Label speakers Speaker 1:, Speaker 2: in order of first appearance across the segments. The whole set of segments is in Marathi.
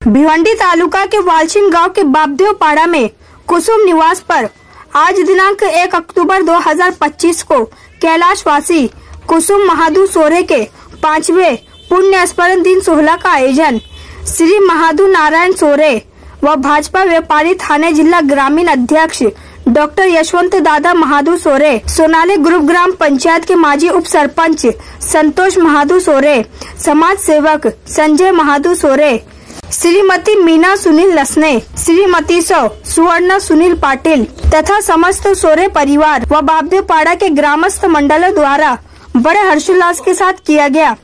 Speaker 1: भिवंडी तालुका के वालचिन गांव के बापदेव पाड़ा में कुसुम निवास पर आज दिनांक 1 अक्टूबर 2025 को कैलाशवासी कुसुम महादू सोरे के 5वें पुण्य स्मरण दिन सोहला का आयोजन श्री महादू नारायण सोरे व भाजपा व्यापारी थाने जिला ग्रामीण अध्यक्ष डॉक्टर यशवंत दादा महादू सोरे, सोनाले ग्रुप ग्राम पंचायत के माजी उप सरपंच संतोष महादू सोरे, समाज सेवक संजय महादू सोरे, श्रीमती मीना सुनील लसने, श्रीमती सुवर्ण सुनील पाटिल तथा समस्त सोरे परिवार व बापदेव पाड़ा के ग्रामस्थ मंडलों द्वारा बड़े हर्षोल्लास के साथ किया गया।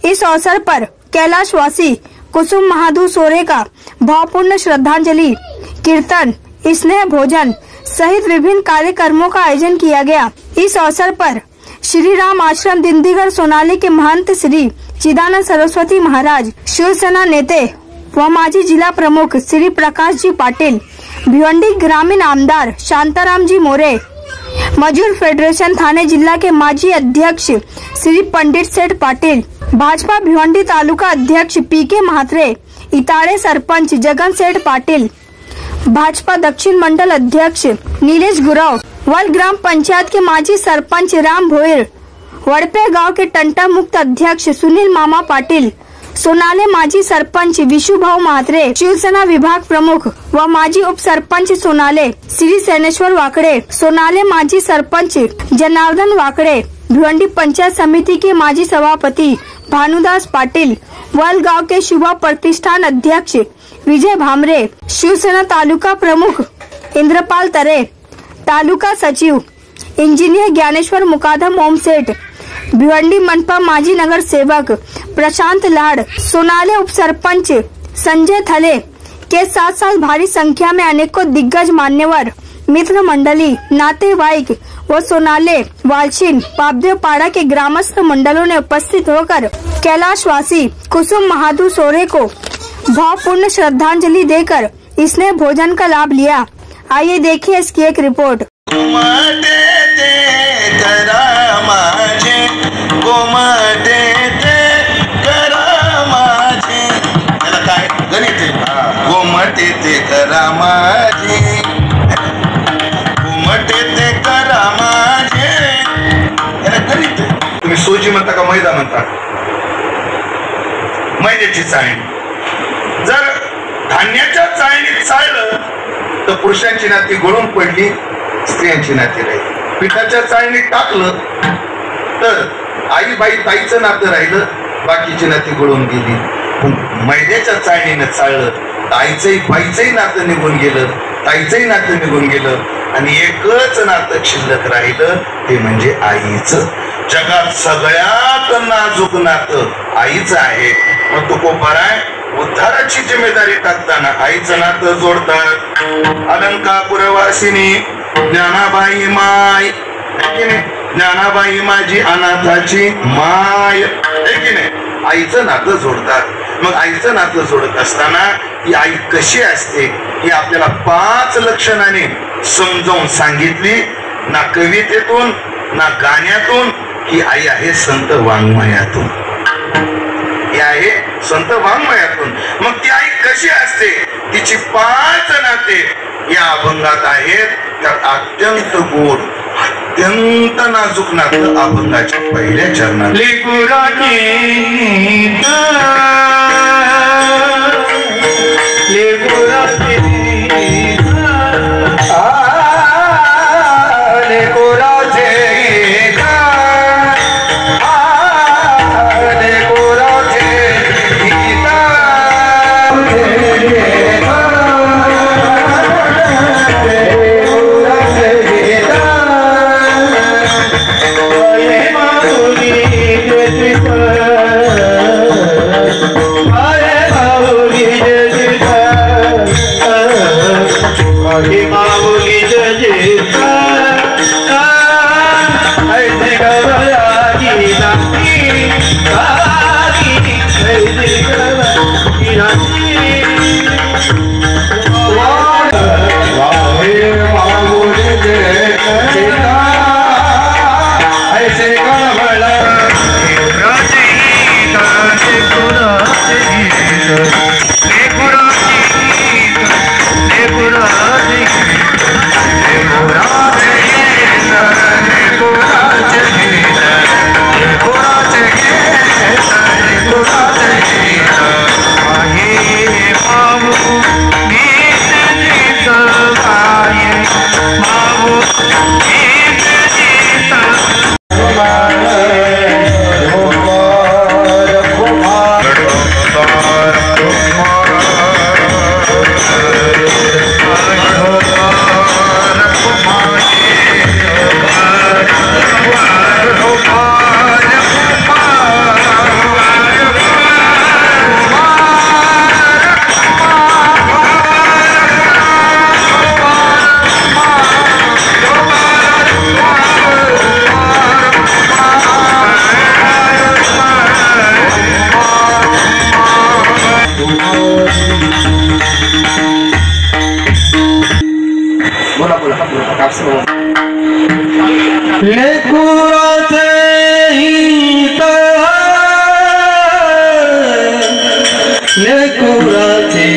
Speaker 1: इस अवसर पर कैलाशवासी कुसुम महादू सोरे का भावपूर्ण श्रद्धांजलि, कीर्तन, स्नेह भोजन सहित विभिन्न कार्यक्रमों का आयोजन किया गया। इस अवसर पर श्री राम आश्रम दिंदीगढ़ सोनाली के महंत श्री चिदानंद सरस्वती महाराज, शिवसेना नेते व माजी जिला प्रमुख श्री प्रकाश जी पाटिल, भिवंडी ग्रामीण आमदार शांताराम जी मोरे, मजदूर फेडरेशन थाने जिला के माजी अध्यक्ष श्री पंडित सेठ पाटिल, भाजपा भिवंडी तालुका अध्यक्ष पीके महात्रे, इताड़े सरपंच जगन सेठ पाटिल, भाजपा दक्षिण मंडल अध्यक्ष नीलेश गुरव, वल ग्राम पंचायत के माजी सरपंच राम भोयर, वड़पे गांव के टंटा मुक्त अध्यक्ष सुनील मामा पाटिल, सोनाले माजी सरपंच विशु भाऊ महात्रे, शिवसेना विभाग प्रमुख व माजी उप सरपंच सोनाले श्री सैनेश्वर वाकड़े, सोनाले माजी सरपंच जनार्दन वाकड़े, भिवंडी पंचायत समिति के माजी सभापति भानुदास पाटिल, वल गांव के शुभा प्रतिष्ठान अध्यक्ष विजय भामरे, शिवसेना तालुका प्रमुख इंद्रपाल तरे, तालुका सचिव इंजीनियर ज्ञानेश्वर मुकादम ओम सेठ, भिवंडी मनपा माजी नगर सेवक प्रशांत लाड़, सोनाले उप सरपंच संजय थले के साथ साथ भारी संख्या में अनेकों दिग्गज मान्यवर, मित्र मंडली, नातेवाईक व सोनाले, वालचिन, बापदेव पाड़ा के ग्रामस्थ मंडलों ने उपस्थित होकर कैलाशवासी कुसुम महादू सोरे को भावपूर्ण श्रद्धांजलि देकर स्नेह भोजन का लाभ लिया। आइए देखिए इसकी एक रिपोर्ट।
Speaker 2: तुम्ही सोजी म्हणता का मैदा म्हणता? मैद्याची चाळणी. जर धान्याच्या चाळणीत चाळलं तर पुरुषांची नाती गळून पडली, स्त्रियांची नाती राहिली. पिठाच्या चाळणीत टाकलं तर आई बाई ताईचं नातं राहिलं, बाकीची नाती गळून गेली. मैद्याच्या चाळणीनं चाळलं तर आईचंही बाईचंही नातं निघून गेलं, ताईचंही नातं निघून गेलं आणि एकच नातं शिल्लक राहिलं, ते म्हणजे आईचं. जगात सगळ्यात नाजूक नातं आईचं आहे. मग तो कोपर आहे, उद्धाराची जिम्मेदारी टाकताना आईचं नातं जोडतात. अलंकापुरवासिनी ज्ञानाबाई माय, ज्ञानाबाई माझी अनाथाची माय, आईचं नातं जोडतात. मग आईचं नातं जोडत असताना ही आई कशी असते ही आपल्याला 5 लक्षणाने समजावून सांगितली. ना कवितेतून ना गाण्यातून, ही आई आहे संत वाङ्मयातून, ही आहे संत वाङ्मयातून. मग ती आई कशी असते, तिची 5 नाते या अभंगात आहेत. तर अत्यंत गोड, अत्यंत नाजूक नातं अभंगाच्या पहिल्या चरणात.
Speaker 3: लेकुराचे हित लेकुराचे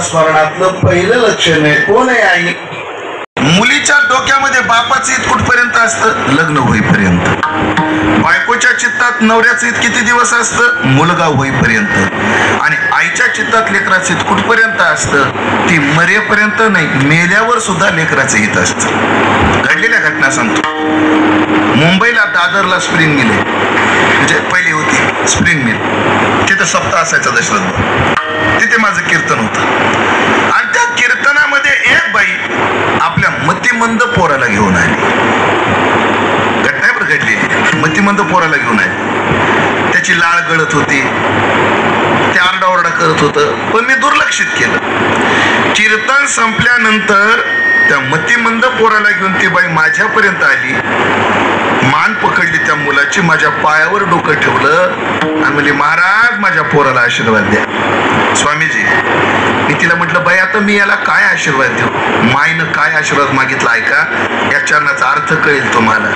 Speaker 2: स्मरणातलं पहिलं लक्षण आहे कोण आहे आई. मुलीच्या डोक्यामध्ये बापाचं ईद कुठपर्यंत असतं लग्न होईपर्यंत. बायकोच्या चित्तात नवऱ्याचं ईद किती दिवस असतं मुलगा होईपर्यंत. आणि आईच्या चित्तात लेकराचं ईद कुठपर्यंत असतं ती मरेपर्यंत नाही मेल्यावर सुद्धा लेकराचं ईद असतं. घडलेल्या घटना सांगतो. मुंबईला दादरला स्प्रिंग मिल आहे म्हणजे पहिली होती स्प्रिंग मिल. तिथे सप्ताह असायचा दशरथ. तिथे माझं कीर्तन होतं आणि त्या कीर्तनामध्ये एक बाई आपल्या मतिमंद पोराला घेऊन आली. घटना घडलेली. मतिमंद पोराला घेऊन आली. त्याची लाळ गळत होती. ते आरडाओरडा करत होतं पण मी दुर्लक्षित केलं. कीर्तन संपल्यानंतर त्या मतिमंद पोराला घेऊन ती बाई माझ्यापर्यंत आली. मान पकडली त्या मुलाची. माझ्या पायावर डोकं ठेवलं आणि म्हणली महाराज माझ्या पोराला आशीर्वाद द्या. स्वामीजी मी तिला म्हटलं बाई आता मी याला काय आशीर्वाद देऊ. माईनं काय आशीर्वाद मागितला ऐका या चरणाचा अर्थ कळेल तुम्हाला.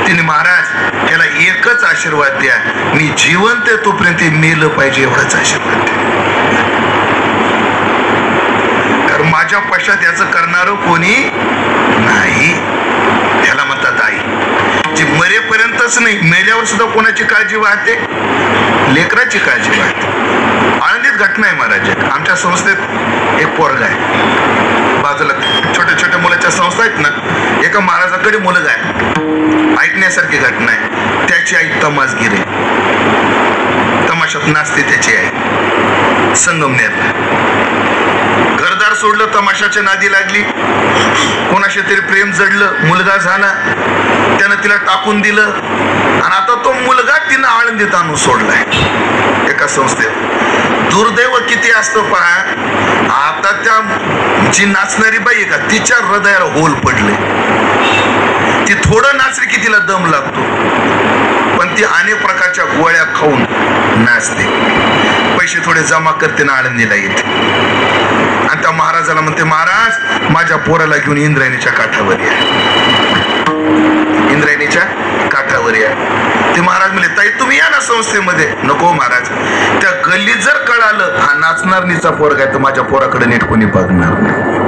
Speaker 2: तिने महाराज याला एकच आशीर्वाद द्या मी जिवंत आहे तोपर्यंत मेलं पाहिजे एवढाच आशीर्वाद द्या. कारण माझ्या पश्चात याचं करणारं कोणी नाही. त्याला म्हणतात आई. जी मरेपर्यंतच नाही मेल्यावर सुद्धा कोणाची काळजी वाहते लेकराची काळजी वाहते. आनंदीत घटना आहे महाराज. आमच्या संस्थेत एक पोरगा आहे बाजूला छोट्या छोट्या मुलाच्या संस्था आहेत ना. एका महाराजाकडे मुलगा आहे. ऐकण्यासारखी घटना आहे. त्याची आई तमासगीर आहे. तमाशात नाचते त्याची आई. संगमनेर घरदार सोडलं तमाशाच्या नादी लागली. कोणाशी तरी प्रेम जडलं मुलगा झाला. त्यानं तिला टाकून दिलं आणि आता तो मुलगा तिनं आळंदीत आणून सोडलाय एका संस्थेत. दुर्दैव किती असतं पहा. आता त्या जी नाचणारी बाई आहे का तिच्या हृदयाला होल पडले. ती थोडं नाचली की तिला दम लागतो पण ती अनेक प्रकारच्या गोळ्या खाऊन नाचते. पैसे थोडे जमा करते ना आळंदीला येते आणि त्या महाराजाला म्हणते महाराज माझ्या पोराला घेऊन इंद्रायणीच्या काठावर या. इंद्रायणीच्या काठावर या. ते महाराज म्हणले ताई तुम्ही या ना संस्थेमध्ये. नको महाराज त्या गल्लीत जर कळालं हा नाचणारणीचा पोरगा आहे तर माझ्या पोराकडे नीट कोणी बघणार नाही.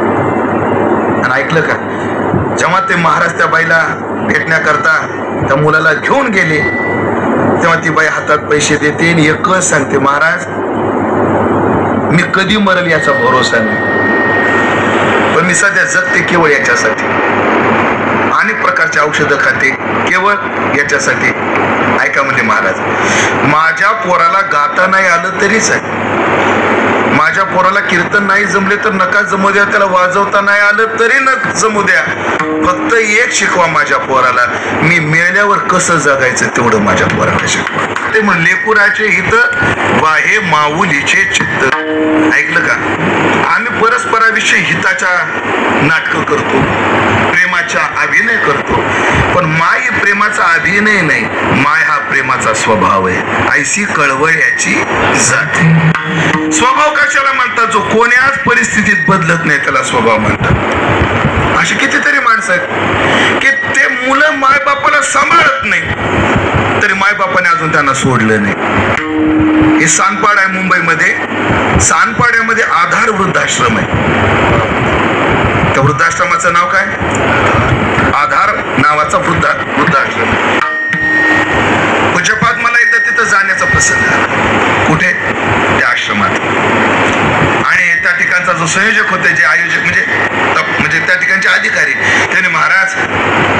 Speaker 2: आणि ऐकलं का जेव्हा ते महाराज त्या बाईला भेटण्याकरता त्या मुलाला घेऊन गेले तेव्हा ती बाई हातात पैसे देते आणि एकच सांगते महाराज मी कधी मरेल याचा भरोसा नाही पण मी सध्या जगते केवळ याच्यासाठी. प्रकारची औषधं खाते केवळ याच्यासाठी. ऐका म्हणजे महाराज, माझ्या पोराला गाता नाही आलं तरीच आहे, माझ्या पोराला कीर्तन नाही जमले तर नका जमू द्या, त्याला वाजवता नाही आलं तरी न जमू द्या, फक्त एक शिकवा माझ्या पोराला, मी मेल्यावर कसं जगायचं तेवढं माझ्या पोराला शिकवा. ते म्हणले लेकुराचे हित वाहे माऊलीचे चित्त. ऐकलं का? आम्ही परस्पराविषयी हिताच्या नाटकं करतो, प्रेमाचा अभिनय करतो, पण माय प्रेमाचा अभिनय नाही, माय हा प्रेमाचा स्वभाव आहे. ऐशी कळवळ्याची जाते. स्वभाव कशाला म्हणतात? जो कोण्याच परिस्थितीत बदलत नाही त्याला स्वभाव म्हणतात. अशी कितीतरी माणसं आहेत की ते मुलं मायबापाला सांभाळत नाही तरी मायबापाने अजून त्यांना सोडलं नाही. हे सानपाड आहे मुंबईमध्ये, सानपाड्यामध्ये आधार वृद्धाश्रम आहे. त्या वृद्धाश्रमाचं नाव काय? आधार नावाचा वृद्धाश्रम. पूज्यपाद मला एकदा तिथं जाण्याचा प्रसंग आला. कुठे? त्या आश्रमात. आणि त्या ठिकाणचा जो संयोजक होते, जे आयोजक म्हणजे त्या ठिकाणचे अधिकारी, त्याने महाराज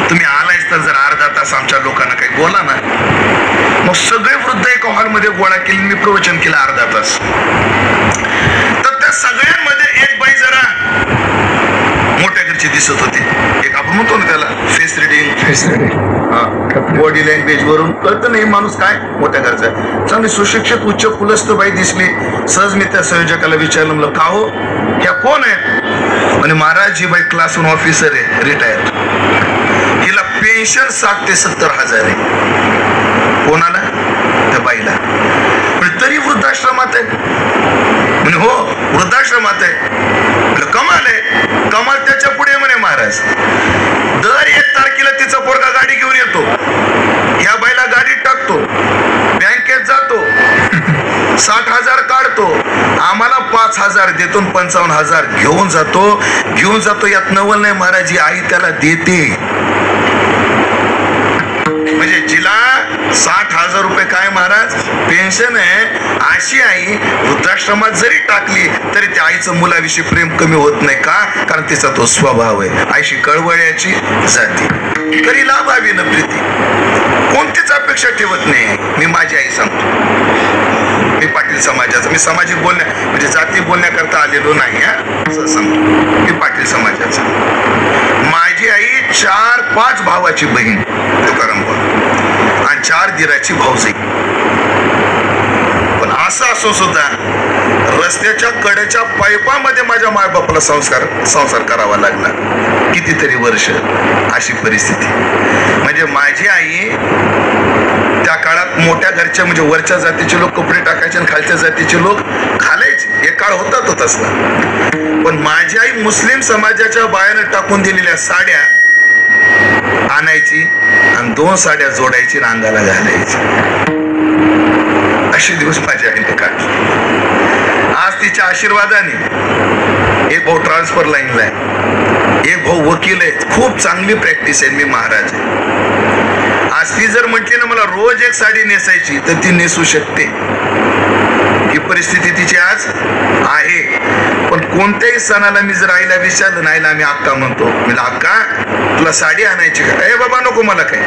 Speaker 2: तुम्ही आलायच तर जर अर्धा तास आमच्या लोकांना काही बोला ना. मग सगळे वृद्ध एका हॉलमध्ये गोळा केले, मी प्रवचन केलं अर्धा तास. तर त्या सगळ्यांमध्ये एक बाई जरा मोठ्या घरची दिसत होती. एक आपण म्हणतो ना त्याला फेस रिडिंग, बॉडी लँग्वेज वरून कळतं नाही माणूस काय मोठ्या घरचा आहे. चांगली सुशिक्षित उच्च कुलस्थ बाई दिसली. सहज मी त्या संयोजकाला विचारलं, म्हणलं का हो, ह्या कोण आहे? आणि महाराज ही बाई क्लास 1 ऑफिसर आहे, रिटायर्ड. हिला पेन्शन 60 ते 70 हजार आहे. कोणाला? त्या बाईला. पण तरी वृद्धाश्रमात आहे. म्हणे हो वृद्धाश्रमात आहे. कमाल आहे. कमाल त्याच्या पुढे म्हणे महाराज, दर 1 तारखेला तिचा पोरगा गाडी घेऊन येतो, ह्या बाईला गाडीत टाकतो, बँकेत जातो, 60,000 काढतो, आम्हाला 5,000 देतो, 55,000 घेऊन जातो. यात नवल नाही महाराज, ही आई त्याला देते. म्हणजे जिला 60,000 रुपये काय महाराज पेन्शन आहे, अशी आई वृद्धाश्रमात जरी टाकली तरी त्या आईचं मुलाविषयी प्रेम कमी होत नाही. का? कारण तिचा तो स्वभाव आहे. आईशी कळवळ्याची जाती, तरी लाभावी न प्रीती, कोणतीच अपेक्षा ठेवत नाही. मी माझी आई सांगतो, मी पाटील समाजाचा, मी सामाजिक म्हणजे जाती बोलण्याकरता आलेलो नाही, असं सांगतो. मी पाटील समाजाचा. माझी आई 4-5 भावाची बहीण तुकाराम आणि 4 दिराची भाऊजाई. पण असं असो सुद्धा रस्त्याच्या कडेच्या पाईपामध्ये माझ्या मायबापाला संसार करावा लागला कितीतरी वर्ष. अशी परिस्थिती. म्हणजे माझी आई त्या काळात मोठ्या घरच्या म्हणजे वरच्या जातीचे लोक कपडे टाकायचे आणि खालच्या जातीचे लोक घालायचे. एक काळ होता तो तसला. पण माझी आई मुस्लिम समाजाच्या बायानं टाकून दिलेल्या साड्या आणायची आणि 2 साड्या जोडायची, अंगाला घालायची. असे दिवस माझ्या आईने काढले. आज तिच्या आशीर्वादाने एक भाऊ ट्रान्सफर लाईनला आहे, एक भाऊ वकील आहे, खूप चांगली प्रॅक्टिस आहे. मी महाराज आहे. आज ती जर म्हटली ना मला रोज एक साडी नेसायची तर ती नेसू शकते. ही परिस्थिती तिची आज आहे. पण कोणत्याही सणाला मी जर आईला विचारलं, आईला आम्ही अक्का म्हणतो, मी अक्का तुला साडी आणायची का? ए बाबा नको मला काय.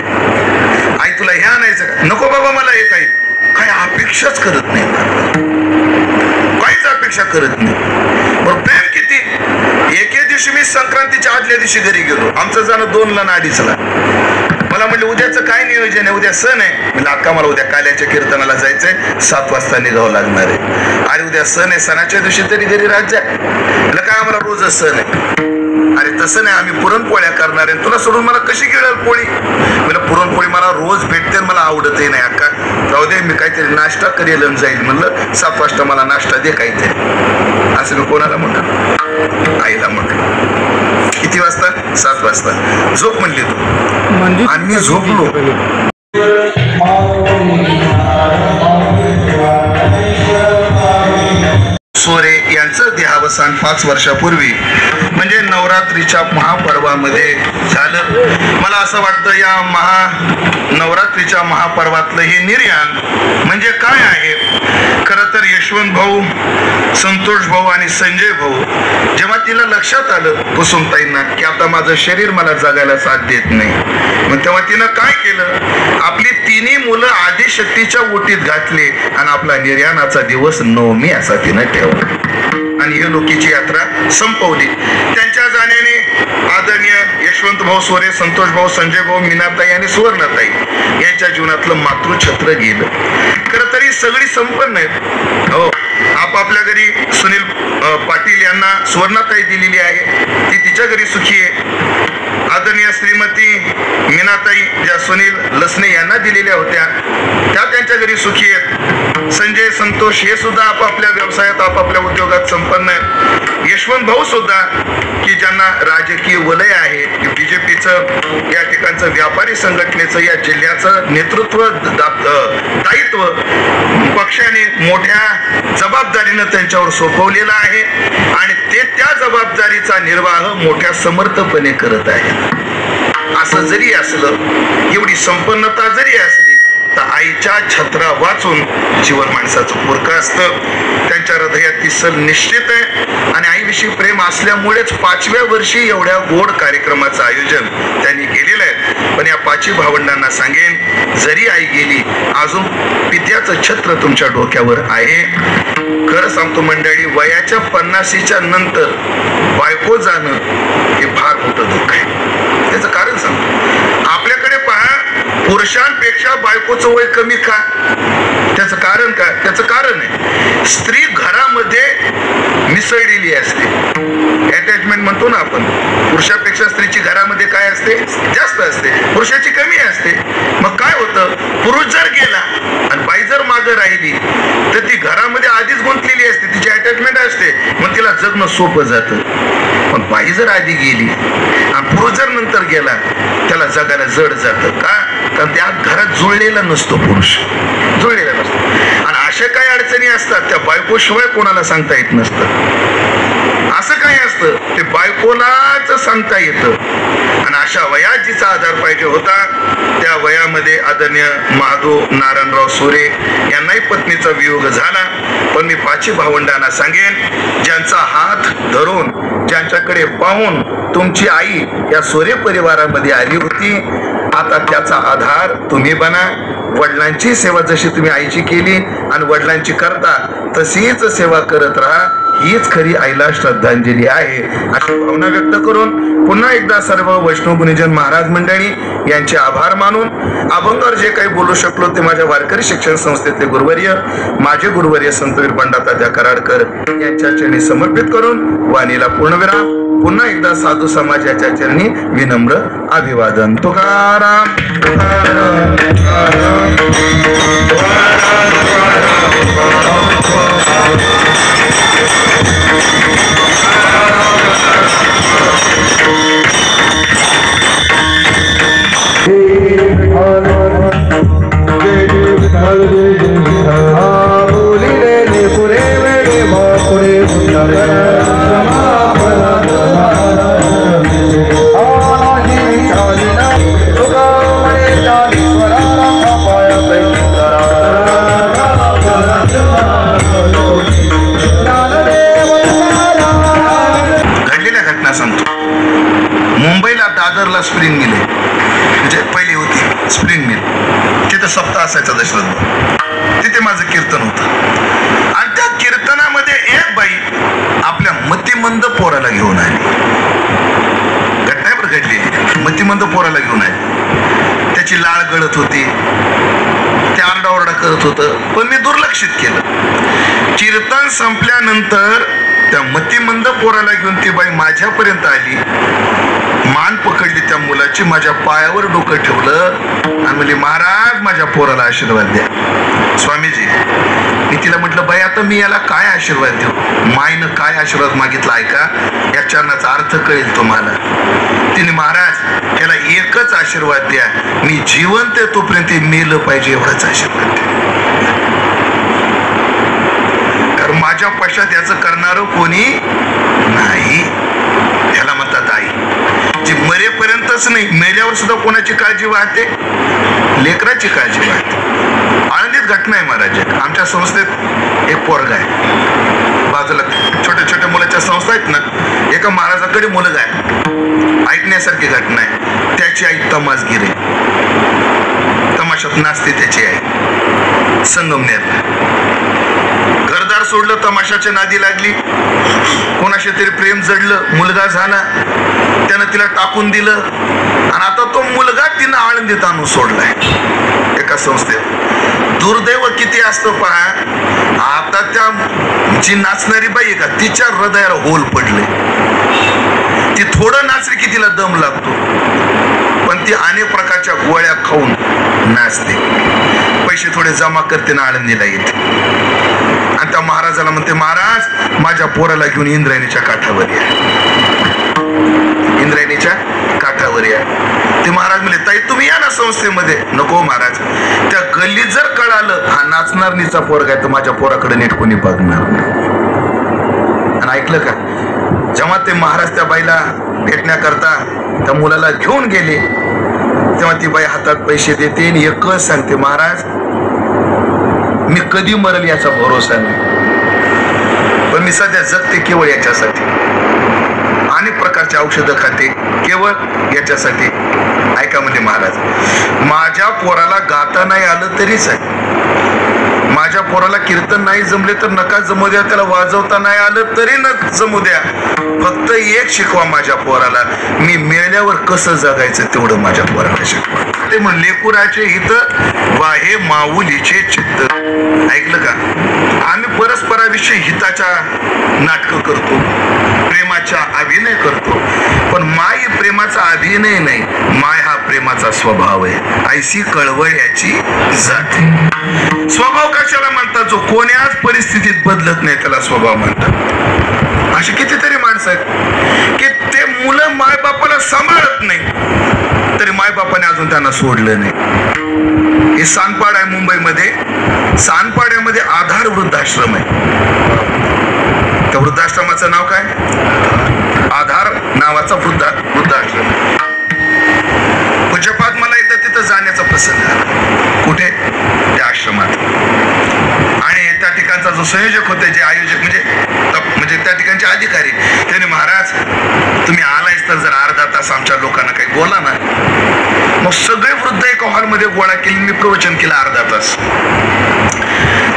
Speaker 2: आई तुला हे आणायचं का? नको बाबा मला हे काही अपेक्षाच करत नाही, काहीच अपेक्षा करत नाही. बरं प्रेम किती. एके दिवशी मी संक्रांतीच्या आदल्या दिवशी घरी गेलो. आमचं जाणं 2ला आणि 2:30ला. मला म्हटलं उद्याचं काय नियोजन आहे? उद्या सण आहे. म्हणजे अक्का मला उद्या काल्याच्या कीर्तनाला जायचंय, 7 वाजता निघावं लागणार आहे. अरे उद्या सण आहे, सणाच्या दिवशी तरी घरी राहत जा. म्हटलं काय आम्हाला रोजच सण आहे. अरे तसं नाही, आम्ही पुरणपोळ्या करणार आहे, तुला सोडून मला कशी गिळेल पोळी? म्हणलं पुरणपोळी मला रोज भेटते, मला आवडतही नाही. अक्का जाऊ दे, मी काहीतरी नाश्ता करेल आणि जाईल. म्हणलं 7 वाजता मला नाश्ता दे काहीतरी. असं मी कोणाला म्हटलं? आईला म्हटलं. किती वाजता? 7 वाजता. झोप म्हणली तू. आणि मी झोपलो. सोरे यांचं देहावसान 5 वर्षापूर्वी म्हणजे नवरात्रीच्या महापर्वामध्ये झालं. मला असं वाटतं या नवरात्रीच्या महापर्वातलं हे निर्याण म्हणजे काय आहे. खरं तर यशवंत भाऊ, संतोष भाऊ आणि संजय भाऊ जेव्हा तिला लक्षात आलं कुसुमताईंना की आता माझं शरीर मला जगायला साथ देत नाही, मग तेव्हा तिनं काय केलं, आपली तिन्ही मुलं आदिशक्तीच्या ओटीत घातले आणि आपला निर्याणाचा दिवस नवमी असा तिनं ठेवला आणि ही लोकीची यात्रा संपवली. त्यांच्या जाण्याने आदरणीय यशवंत भाऊ सोरे, संतोष भाऊ, संजय भाऊ, मीनाताई आणि सुवर्णाताई यांच्या जीवनातलं मातृछत्र गेलं. खरं तरी सगळी संपन्न आहेत. हो, आपापल्या घरी सुनील पाटील यांना सुवर्णाताई दिलेली आहे, ती तिच्या घरी सुखी आहे. आदरणीय श्रीमती मीनाताई ज्या सुनील लसणे यांना दिलेल्या होत्या त्या त्यांच्या घरी सुखी आहेत. संजय, संतोष हे सुद्धा आपापल्या व्यवसायात, आपापल्या उद्योगात संपन्न आहेत. यशवंत भाऊ सुद्धा की ज्यांना राजकीय वलय आहे, बीजेपीचं या ठिकाणचं व्यापारी संघटनेचं या जिल्ह्याचं नेतृत्व दायित्व पक्षाने मोठ्या जबाबदारीनं त्यांच्यावर सोपवलेलं आहे आणि ते त्या जबाबदारीचा निर्वाह मोठ्या समर्थपणे करत आहे. असं जरी असलं, एवढी संपन्नता जरी असली तर आईच्या छत्रा वाचून जीवन माणसाचं पुरकं असतं. त्यांच्या हृदयात ती सल निश्चित आहे आणि आईविषयी प्रेम असल्यामुळेच 5व्या वर्षी एवढ्या गोड कार्यक्रमाचं आयोजन त्यांनी केलेलं आहे. पण या 5 भावंडांना सांगेन, जरी आई गेली अजून पित्याचं छत्र तुमच्या डोक्यावर आहे. खरं सांगतो मंडळी, वयाच्या 50च्या नंतर बायको जाणं हे फार मोठं दुःख आहे. त्याचं कारण सांगतो. आपल्याकडे पहा, पुरुषांपेक्षा बायकोचं वय कमी का? त्याचं कारण काय? त्याचं कारण आहे स्त्री घरामध्ये मिसळलेली असते. अटॅचमेंट म्हणतो ना आपण, पुरुषापेक्षा स्त्रीची घरामध्ये काय असते? जास्त असते, पुरुषाची कमी असते. मग काय होतं, पुरुष जर गेला आणि बाई जर मागं राहिली तर ती घरामध्ये आधीच गुंतलेली असते, तिची अटॅचमेंट असते, मग तिला जगणं सोपं जातं. पण बाई जर आधी गेली आणि पुरुष जर नंतर गेला त्याला जगायला जड जातं. का? कारण त्या घरात जुळलेला नसतो, पुरुष जुळलेला नसतो. आणि अशा काही अडचणी असतात त्या बायकोशिवाय कोणाला सांगता येत नसतं. असं काही असतं ते बायकोलाच सांगता येतं. आणि अशा वयात जिचा आधार पाहिजे होता त्या वयामध्ये आदरणीय महादेव नारायणराव सोरे यांनाही पत्नीचा वियोग झाला. पण मी 5 भावंडांना सांगेन, ज्यांचा हात धरून, ज्यांच्याकडे पाहून तुमची आई या सोरे परिवारामध्ये आली होती, आता त्याचा आधार तुम्ही बना. वडिलांची सेवा जशी तुम्ही आईची केली आणि वडिलांची करता तशीच सेवा करत राहा. हीच खरी आईला श्रद्धांजली आहे अशी भावना व्यक्त करून पुन्हा एकदा सर्व वैष्णव गुणीजन महाराज मंडळी यांचे आभार मानून अभंगावर जे काही बोलू शकलो ते माझ्या वारकरी शिक्षण संस्थेतले गुरुवर्य, माझे गुरुवर्य संतवीर पंडितात्या कराडकर यांच्या चरणी समर्पित करून वाणीला पूर्णविराम. पुन्हा एकदा साधू समाजाच्या चरणी विनम्र अभिवादन. तुकाराम तुकाराम तुकाराम दादरला स्प्रिंग मिल म्हणजे पहिली होती स्प्रिंग मिल, तिथं सप्ताह असायचा दशरथ, तिथे माझं कीर्तन होतं. आणि त्या कीर्तनामध्ये एक बाई आपल्या मतिमंद पोराला घेऊन आली. घटना पण घडलेली, मतिमंद पोराला घेऊन आली. त्याची लाळ गळत होती, ते आरडाओरडा करत होतं, पण मी दुर्लक्षित केलं. कीर्तन संपल्यानंतर त्या मतिमंद पोराला घेऊन ती बाई माझ्यापर्यंत आली, मान पकडली त्या मुलाची, माझ्या पायावर डोकं ठेवलं आणि म्हणली, महाराज माझ्या पोराला आशीर्वाद द्या. स्वामीजी, मी तिला म्हटलं, बाई आता मी याला काय आशीर्वाद देऊ? माईनं काय आशीर्वाद मागितला ऐका, या चरणाचा अर्थ कळेल तुम्हाला. तिने, महाराज याला एकच आशीर्वाद द्या, मी जिवंत आहे तोपर्यंत मेलं पाहिजे एवढाच आशीर्वाद द्या. कारण पण माझ्या पश्चात याचं करणारं कोणी नाही. ह्याला म्हणतात आई. जी मरेपर्यंतच नाही, मेल्यावर सुद्धा कोणाची काळजी वाहते? लेकराची काळजी वाहते. आनंदीत घटना आहे महाराज. आमच्या संस्थेत एक पोरगा आहे, बाजूला छोट्या छोट्या मुलाच्या संस्था आहेत ना, एका महाराजाकडे मुलगा आहे. ऐकण्यासारखी घटना आहे. त्याची आई तमासगीर आहे, तमाशात नाचते त्याची आई. संगमनेरला घरदार सोडलं, तमाशाच्या नादी लागली, कोणाशी तरी प्रेम जडलं, मुलगा झाला, त्यानं तिला टाकून दिलं आणि आता तो मुलगा तिनं आळंदीत आणून सोडलाय एका संस्थेत. दुर्दैव किती असतं पहा. आता त्या जी नाचणारी बाई आहे का, तिच्या हृदयाला होल पडले. ती थोडं नाचली की तिला दम लागतो, पण ती अनेक प्रकारच्या गोळ्या खाऊन नाचते. पैसे थोडे जमा करते ना आळंदीला येते आणि त्या महाराजाला म्हणते, महाराज माझ्या पोराला घेऊन इंद्रायणीच्या काठावर या. इंद्रायणीच्या काठावर या. ते महाराज म्हणले, ताई तुम्ही या ना संस्थेमध्ये. नको महाराज, त्या गल्लीत जर कळालं हा नाचणारणीचा पोरगा आहे तर माझ्या पोराकडे नीट कोणी बघणार नाही. आणि ऐकलं का, जेव्हा ते महाराज त्या बाईला भेटण्याकरता त्या मुलाला घेऊन गेले तेव्हा ती बाई हातात पैसे देते आणि एकच सांगते, महाराज मी कधी मरेल याचा भरोसा नाही, पण मी सध्या जगते केवळ याच्यासाठी. अनेक प्रकारचे औषधं खाते केवळ याच्यासाठी. ऐका म्हणजे महाराज, माझ्या पोराला गाता नाही आलं तरीच आहे, माझ्या पोराला कीर्तन नाही जमले तर नका जमू द्या, त्याला वाजवता नाही आलं तरी न जमू द्या, फक्त एक शिकवा माझ्या पोराला, मी मेल्यावर कसं जगायचं तेवढं माझ्या पोराला शिकवा. ते म्हण लेकुराचे हित वाहे माऊलीचे चित्त. ऐकलं का, आम्ही परस्पराविषयी हिताच्या नाटकं करतो, प्रेमाचा अभिनय करतो, पण माय प्रेमाचा अभिनय नाही, माय हा प्रेमाचा स्वभाव आहे. ऐशी कळवळ याची जाते. स्वभाव कशाला म्हणतात? जो कोण्याच परिस्थितीत बदलत नाही त्याला स्वभाव म्हणतात. अशी कितीतरी माणसं आहेत की ते मुलं मायबापाला सांभाळत नाही तरी मायबापाने अजून त्यांना सोडलं नाही. हे सानपाड आहे मुंबईमध्ये. सानपाड्यामध्ये आधार वृद्धाश्रम आहे. त्या वृद्धाश्रमाचं नाव काय? आधार नावाचा वृद्धाश्रम. पूज्यपाद मला एकदा तिथं जाण्याचा प्रसंग आला. कुठे? त्या आश्रमात. आणि त्या ठिकाणचा जो संयोजक होते, जे आयोजक म्हणजे त्या ठिकाणचे अधिकारी, त्याने, महाराज तुम्ही आलायच तर जरा अर्धा तास आमच्या लोकांना काही बोला ना. मग सगळे वृद्ध एका हॉलमध्ये गोळा केली, मी प्रवचन केलं अर्धा तास.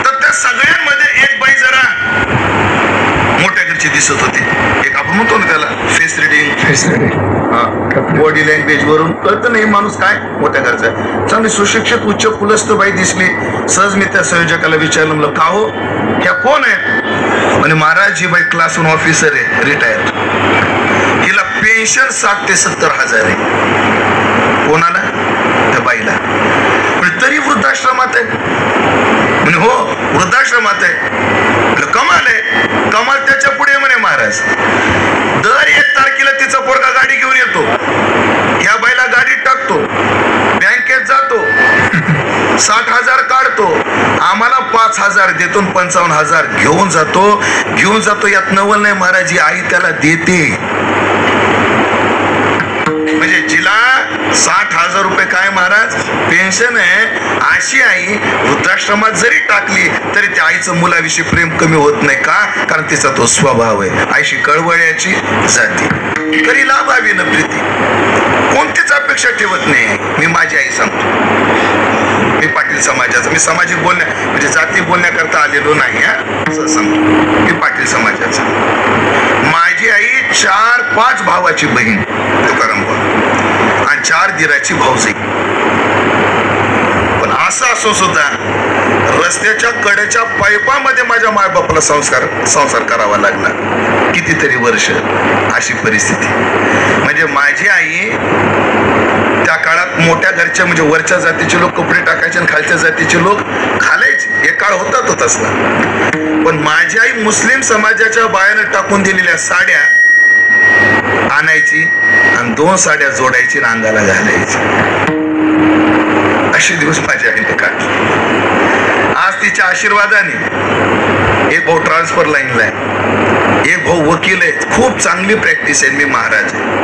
Speaker 2: तर त्या सगळ्यांमध्ये एक बाई जरा मोठ्या घरची दिसत होती. एक आपण म्हणतो ना त्याला फेस रिडिंग, बॉडी लँग्वेज वरून कळतं नाही माणूस काय मोठ्या घरचा आहे. चांगली सुशिक्षित उच्च कुलस्थ बाई दिसली. सहज मी त्या संयोजकाला विचारलं, म्हणलं का हो ह्या कोण आहे? म्हणे महाराज ही बाई क्लास 1 ऑफिसर आहे, रिटायर. हिला पेन्शन 60 ते 70 हजार आहे. कोणाला? त्या बाईला. पण तरी वृद्धाश्रमात आहे. म्हणे हो वृद्धाश्रमात आहे. कमाल आहे. कमाल त्याच्या पुढे म्हणे महाराज, दर 1 तारखेला तिचा पोरगा गाडी घेऊन येतो, ह्या बाईला गाडीत टाकतो, बँकेत जातो, 60,000 काढतो, आम्हाला 5,000 देतो, 55,000 घेऊन जातो. यात नवल नाही महाराज, आई त्याला देते. म्हणजे जिला 60,000 रुपये काय महाराज पेन्शन आहे, अशी आई वृद्धाश्रमात जरी टाकली तरी त्या आईचं मुलाविषयी प्रेम कमी होत नाही. का? कारण तिचा तो स्वभाव आहे. आईशी कळवळ्याची जाती, तरी लाभावी न प्रीती, कोणतीच अपेक्षा ठेवत नाही. मी माझी आई सांगतो, मी पाटील समाजाचा, मी सामाजिक म्हणजे जाती बोलण्याकरता आलेलो नाही. असं सांगतो, मी पाटील समाजाचा. माझी आई 4-5 भावाची बहीण तुकाराम आणि 4 दिराची भाऊजाई. पण असं असून सुद्धा रस्त्याच्या कडेच्या पाईपामध्ये माझ्या मायबापाला संसार करावा लागला. कितीतरी वर्ष अशी परिस्थिती. म्हणजे माझी आई त्या काळात मोठ्या घरच्या म्हणजे वरच्या जातीचे लोक कपडे टाकायचे आणि खालच्या जातीचे लोक घालायचे. एक काळ होता तो तसला. पण माझी आई मुस्लिम समाजाच्या बायानं टाकून दिलेल्या साड्या आणायची आणि 2 साड्या जोडायची आणि अंगाला घालायची. असे दिवस माझ्या आईने काढले. आज तिच्या आशीर्वादाने एक भाऊ ट्रान्सफर लाईनला आहे, एक भाऊ वकील आहे, खूप चांगली प्रॅक्टिस आहे, मी महाराज आहे.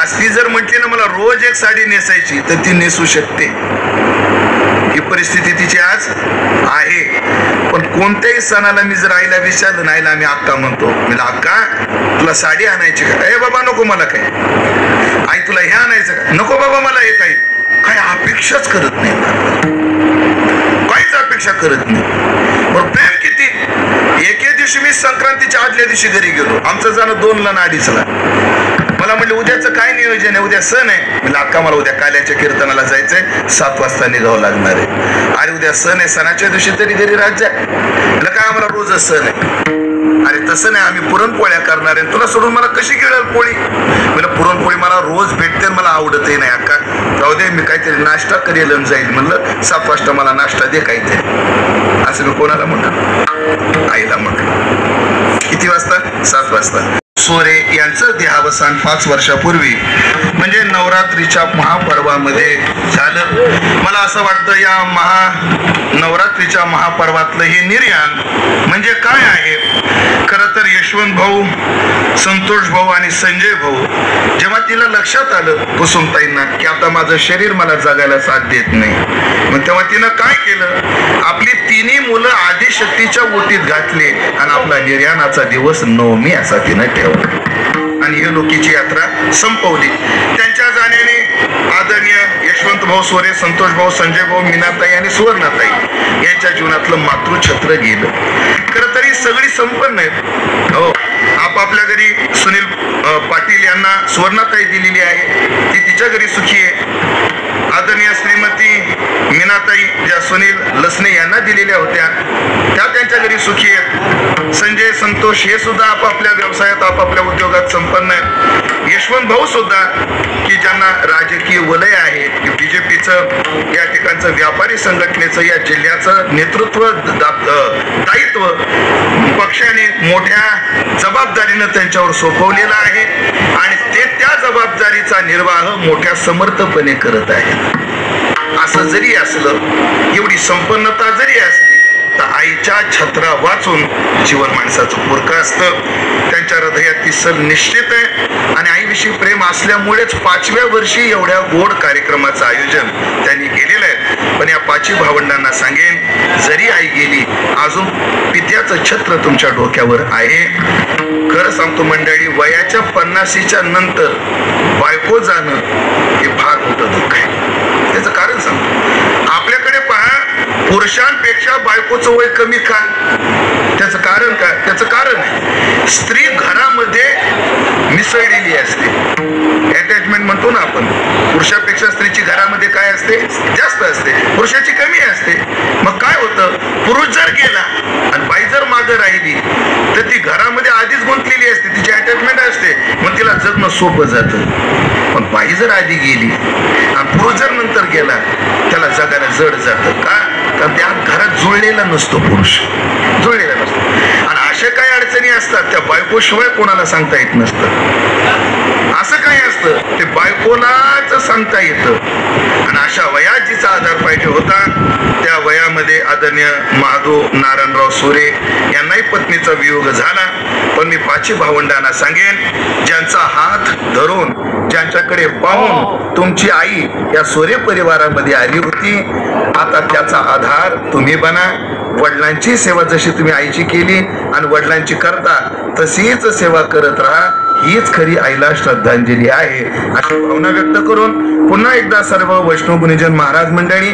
Speaker 2: आज ती जर म्हटली ना मला रोज एक साडी नेसायची तर ती नेसू शकते. ही परिस्थिती तिची आज आहे. पण कोणत्याही सणाला मी जर आईला विचारलं ना, आईला आम्ही अक्का म्हणतो, म्हणजे अक्का तुला साडी आणायची का? ए बाबा नको मला काय. आई तुला हे आणायचं का? नको बाबा मला हे काही अपेक्षाच करत नाही, काहीच अपेक्षा करत नाही. पण प्रेम किती. एके दिवशी मी संक्रांतीच्या आदल्या दिवशी घरी गेलो, आमचं जाणं 2ला आणि 2:30ला. मला म्हटलं उद्याचं काय नियोजन आहे? उद्या सण आहे. म्हणजे अक्का मला उद्या काल्याच्या कीर्तनाला जायचंय, 7 वाजता निघावं लागणार आहे. अरे उद्या सण आहे, सणाच्या दिवशी तरी घरी राहत जा. म्हटलं काय आम्हाला रोजच सण आहे. अरे तसं नाही, आम्ही पुरणपोळ्या करणार आहे, तुला सोडून मला कशी गिळेल पोळी? म्हणजे पुरणपोळी मला रोज भेटते, मला आवडतही नाही. अक्का जाऊ दे, मी काहीतरी नाश्ता करेल आणि जाईल. म्हणलं 7 वाजता मला नाश्ता दे काहीतरी. असं मी कोणाला म्हटलं? आईला म्हटलं. किती वाजता? 7 वाजता. सोरे यांचं देहावसान 5 वर्षापूर्वी म्हणजे नवरात्रीच्या महापर्वामध्ये झालं. मला असं वाटतं या नवरात्रीच्या महापर्वातलं हे निर्याण म्हणजे काय आहे. खरं तर यशवंत भाऊ, संतोष भाऊ आणि संजय भाऊ जेव्हा तिला लक्षात आलं कुसुमताईंना की आता माझं शरीर मला जगायला साथ देत नाही, मग तेव्हा तिनं काय केलं, आपली 3 मुलं आदिशक्तीच्या ओटीत घातले आणि आपला निर्याणाचा दिवस नवमी असा तिनं ठेवला आणि ही लोकीची यात्रा संपवली. त्यांच्या जाण्याने आदरणीय यशवंत भाऊ सोरे, संतोष भाऊ, संजय भाऊ, मीनाताई आणि सुवर्णाताई यांच्या जीवनातलं मातृछत्र गेलं. खरं तरी सगळी संपन्न आहेत. हो, आपापल्या घरी सुनील पाटील यांना सुवर्णाताई दिलेली आहे, ती तिच्या घरी सुखी आहे. आदरणीय श्रीमती मीनाताई ज्या सुनील लसने यांना दिलेल्या होत्या त्या त्यांच्या घरी सुखी आहेत. संजय, संतोष हे सुद्धा आपापल्या व्यवसायात, आपापल्या उद्योगात संपन्न आहेत. यशवंत भाऊ सुद्धा की ज्यांना राजकीय वलय आहे, बीजेपीचं या ठिकाणचं व्यापारी संघटनेचं या जिल्ह्याचं नेतृत्व दायित्व पक्षाने मोठ्या जबाबदारीनं त्यांच्यावर सोपवलेलं आहे आणि ते त्या जबाबदारीचा निर्वाह मोठ्या समर्थपणे करत आहेत. असं जरी असलं, एवढी संपन्नता जरी असली तर आईच्या छत्रा वाचून जीवन माणसाचं पुरकं असतं. त्यांच्या हृदयात ती सल निश्चित आहे आणि आईविषयी प्रेम असल्यामुळेच 5व्या वर्षी एवढ्या गोड कार्यक्रमाचं आयोजन त्यांनी केलेलं आहे. पण या 5 भावंडांना सांगेन, जरी आई गेली अजून पित्याचं छत्र तुमच्या डोक्यावर आहे. खरं सांगतो मंडळी, वयाच्या 50च्या नंतर बायको जाणं हे फार मोठं दुःख आहे. त्याचं कारण सांगतो. आपल्याकडे पहा, पुरुषांपेक्षा बायकोचं वय कमी का? त्याचं कारण काय? त्याचं कारण आहे स्त्री घरामध्ये मिसळलेली असते. अटॅचमेंट म्हणतो ना आपण, पुरुषापेक्षा स्त्रीची घरामध्ये काय असते? जास्त असते, पुरुषाची कमी असते. मग काय होतं, पुरुष जर गेला आणि बाई जर मागं राहिली तर ती घरामध्ये आधीच गुंतलेली असते, तिची अटॅचमेंट असते, मग तिला जगणं सोपं जातं. पण बाई जर आधी गेली आणि पुरुष जर नंतर गेला त्याला जगायला जड जातं. का? कारण त्या घरात जुळलेला नसतो, पुरुष जुळलेला नसतो. आणि अशा काही अडचणी असतात त्या बायकोशिवाय कोणाला सांगता येत नसतं. असं काय असतं ते बायकोलाच सांगता येतं. आणि अशा वयात जिचा आधार पाहिजे होता त्या वयामध्ये आदरणीय महादेव नारायणराव सोरे यांनाही पत्नीचा वियोग झाला. पण मी 5 भावंडांना सांगेन, ज्यांचा हात धरून, ज्यांच्याकडे पाहून तुमची आई या सोरे परिवारामध्ये आली होती, आता त्याचा आधार तुम्ही बना. वडिलांची सेवा जशी तुम्ही आईची केली आणि वडिलांची करता तशीच सेवा करत राहा. हीच खरी आईला श्रद्धांजली आहे अशी भावना व्यक्त करून पुन्हा एकदा सर्व वैष्णव गुणीजन महाराज मंडळी